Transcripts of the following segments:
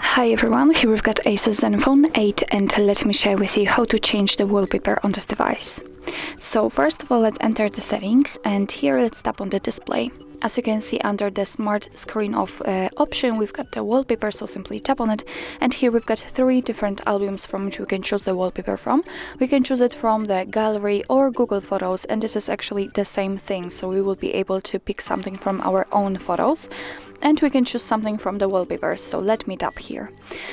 Hi everyone, here we've got ASUS ZenFone 8 and let me share with you how to change the wallpaper on this device. So first of all, let's enter the settings and here let's tap on the display. As you can see under the smart screen off option, we've got the wallpaper, so simply tap on it. And here we've got 3 different albums from which we can choose the wallpaper from. We can choose it from the gallery or Google Photos, and this is actually the same thing. So we will be able to pick something from our own photos. And we can choose something from the wallpapers, so let me tap here.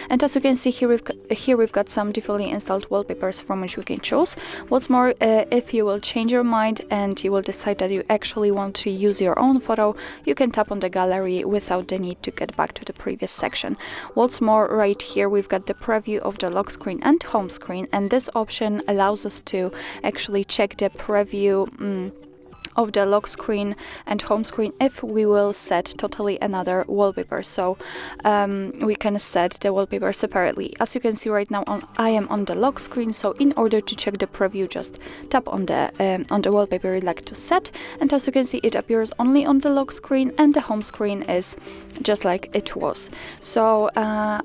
And as you can see here we've got some defaultly installed wallpapers from which we can choose. What's more, if you will change your mind and you will decide that you actually want to use your own photo, you can tap on the gallery without the need to get back to the previous section. What's more, right here we've got the preview of the lock screen and home screen, and this option allows us to actually check the preview of the lock screen and home screen if we will set totally another wallpaper. So we can set the wallpaper separately. As you can see right now, I am on the lock screen, so in order to check the preview, just tap on the wallpaper you'd like to set, and as you can see, it appears only on the lock screen and the home screen is just like it was. So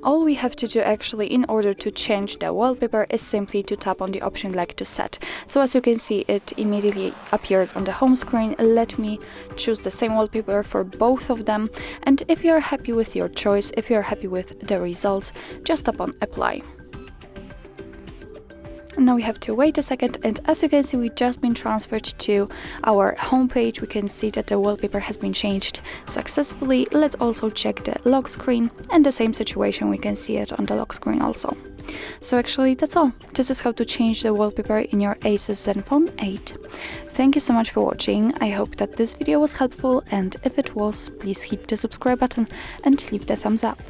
all we have to do actually in order to change the wallpaper is simply to tap on the option like to set. So as you can see, it immediately appears on the home screen. Let me choose the same wallpaper for both of them, and if you're happy with your choice, if you're happy with the results, just tap on apply. Now we have to wait a second, and as you can see, we've just been transferred to our home page. We can see that the wallpaper has been changed successfully. Let's also check the lock screen, and the same situation, we can see it on the lock screen also. So actually that's all. This is how to change the wallpaper in your ASUS ZenFone 8. Thank you so much for watching. I hope that this video was helpful, and if it was, please hit the subscribe button and leave the thumbs up.